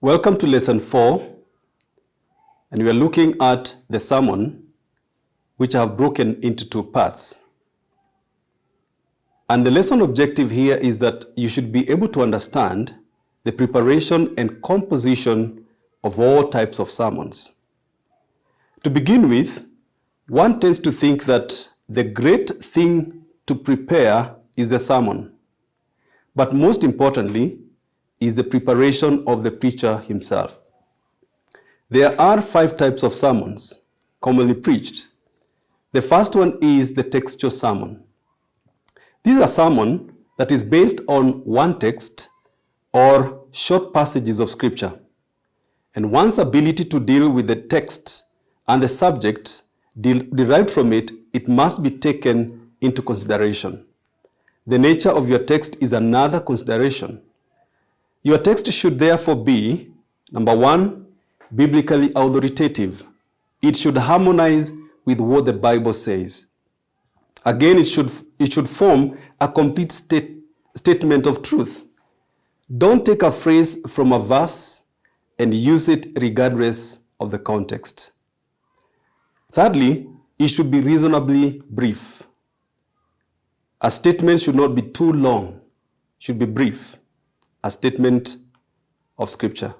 Welcome to lesson 4, and we are looking at the sermon, which I have broken into two parts. And the lesson objective here is that you should be able to understand the preparation and composition of all types of sermons. To begin with, one tends to think that the great thing to prepare is the sermon, but most importantly is the preparation of the preacher himself. There are 5 types of sermons commonly preached. The first one is the textual sermon. This is a sermon that is based on one text or short passages of scripture. And one's ability to deal with the text and the subject derived from it, it must be taken into consideration. The nature of your text is another consideration. Your text should therefore be, number 1, biblically authoritative. It should harmonize with what the Bible says. Again, it should form a complete statement of truth. Don't take a phrase from a verse and use it regardless of the context. Thirdly, it should be reasonably brief. A statement should not be too long, it should be brief. A statement of scripture.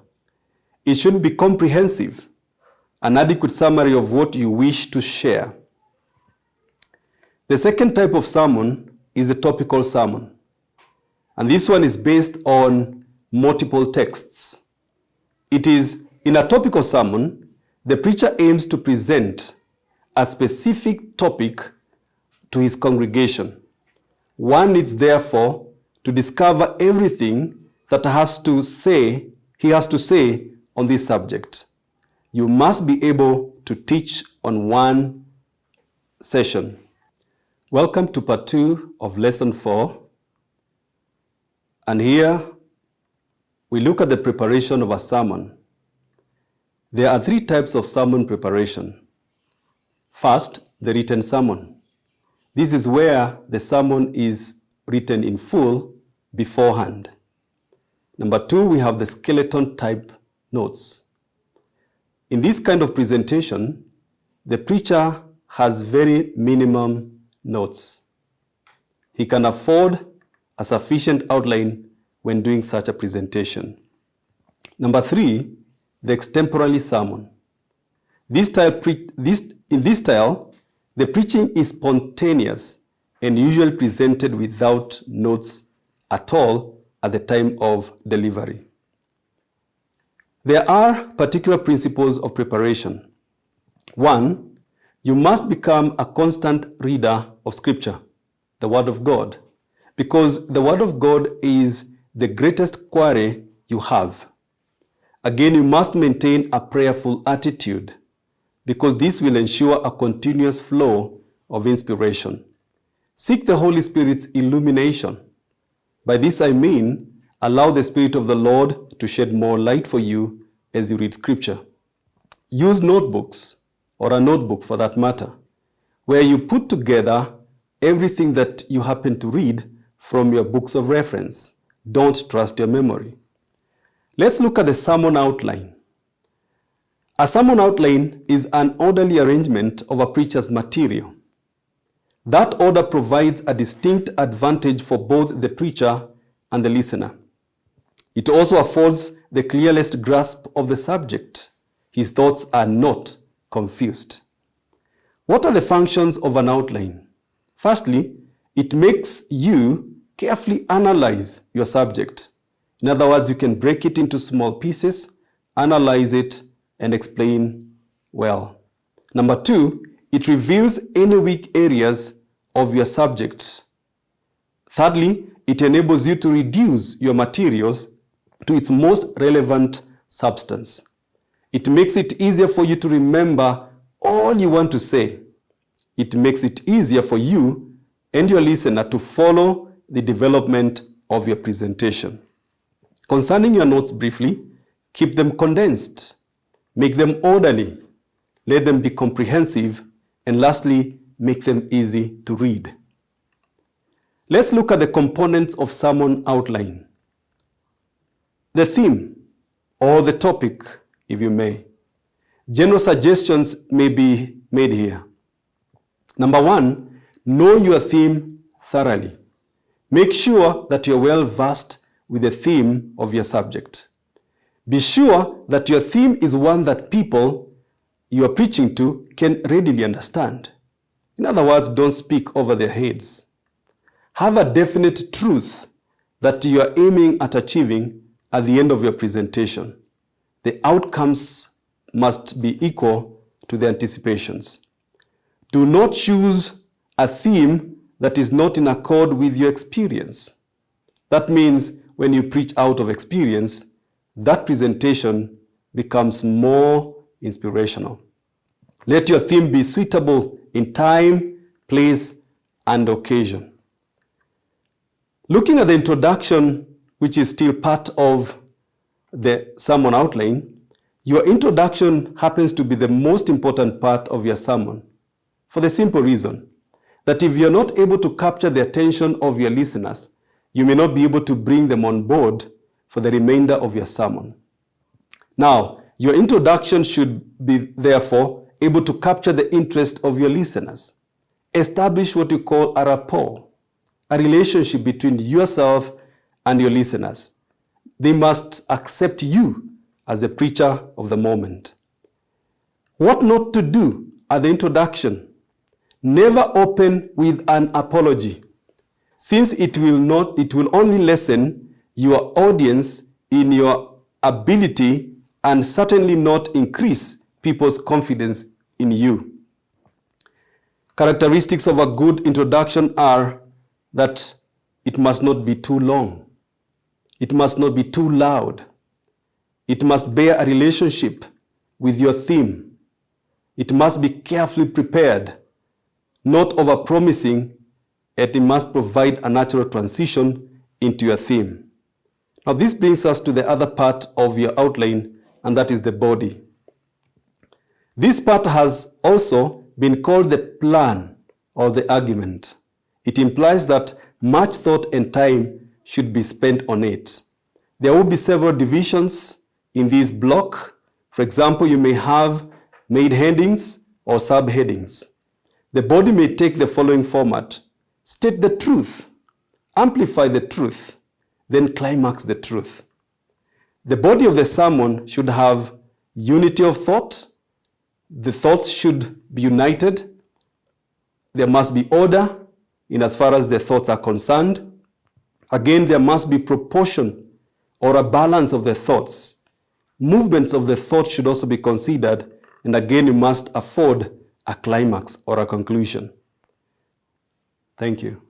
It should be comprehensive, an adequate summary of what you wish to share. The second type of sermon is a topical sermon. And this one is based on multiple texts. It is, in a topical sermon, the preacher aims to present a specific topic to his congregation. One needs therefore to discover everything that he has to say on this subject. You must be able to teach on one session. Welcome to part 2 of lesson 4. And here we look at the preparation of a sermon. There are 3 types of sermon preparation. First, the written sermon. This is where the sermon is written in full beforehand. Number 2, we have the skeleton type notes. In this kind of presentation, the preacher has very minimum notes. He can afford a sufficient outline when doing such a presentation. Number 3, the extemporary sermon. In this style, the preaching is spontaneous and usually presented without notes at all at the time of delivery. There are particular principles of preparation. 1, you must become a constant reader of Scripture, the Word of God, because the Word of God is the greatest quarry you have. Again, you must maintain a prayerful attitude, because this will ensure a continuous flow of inspiration. Seek the Holy Spirit's illumination. By this I mean, allow the Spirit of the Lord to shed more light for you as you read Scripture. Use notebooks, or a notebook for that matter, where you put together everything that you happen to read from your books of reference. Don't trust your memory. Let's look at the sermon outline. A sermon outline is an orderly arrangement of a preacher's material. That order provides a distinct advantage for both the preacher and the listener. It also affords the clearest grasp of the subject. His thoughts are not confused. What are the functions of an outline? Firstly, it makes you carefully analyze your subject. In other words, you can break it into small pieces, analyze it, and explain well. Number 2, it reveals any weak areas of your subject. Thirdly, it enables you to reduce your materials to its most relevant substance. It makes it easier for you to remember all you want to say. It makes it easier for you and your listener to follow the development of your presentation. Concerning your notes briefly, keep them condensed, make them orderly, let them be comprehensive, and lastly, make them easy to read. Let's look at the components of sermon outline. The theme. or the topic, if you may. General suggestions may be made here. Number one, know your theme thoroughly. Make sure that you're well versed with the theme of your subject. Be sure that your theme is one that people you are preaching to can readily understand. In other words, don't speak over their heads. Have a definite truth that you are aiming at achieving at the end of your presentation. The outcomes must be equal to the anticipations. Do not choose a theme that is not in accord with your experience. That means when you preach out of experience, that presentation becomes more inspirational. Let your theme be suitable in time, place, and occasion. Looking at the introduction, which is still part of the sermon outline, your introduction happens to be the most important part of your sermon for the simple reason that if you're not able to capture the attention of your listeners, you may not be able to bring them on board for the remainder of your sermon. Now, your introduction should be, therefore, able to capture the interest of your listeners. Establish what you call a rapport, a relationship between yourself and your listeners. They must accept you as the preacher of the moment. What not to do at the introduction? Never open with an apology, since it will only lessen your audience in your ability and certainly not increase people's confidence in you. Characteristics of a good introduction are that it must not be too long. It must not be too loud. It must bear a relationship with your theme. It must be carefully prepared, not over-promising, and it must provide a natural transition into your theme. Now this brings us to the other part of your outline, and that is the body. This part has also been called the plan or the argument. It implies that much thought and time should be spent on it. There will be several divisions in this block. For example, you may have made headings or subheadings. The body may take the following format: state the truth, amplify the truth, then climax the truth. The body of the sermon should have unity of thought. The thoughts should be united. There must be order in as far as the thoughts are concerned. Again, there must be proportion or a balance of the thoughts. Movements of the thought should also be considered, and again, you must afford a climax or a conclusion. Thank you.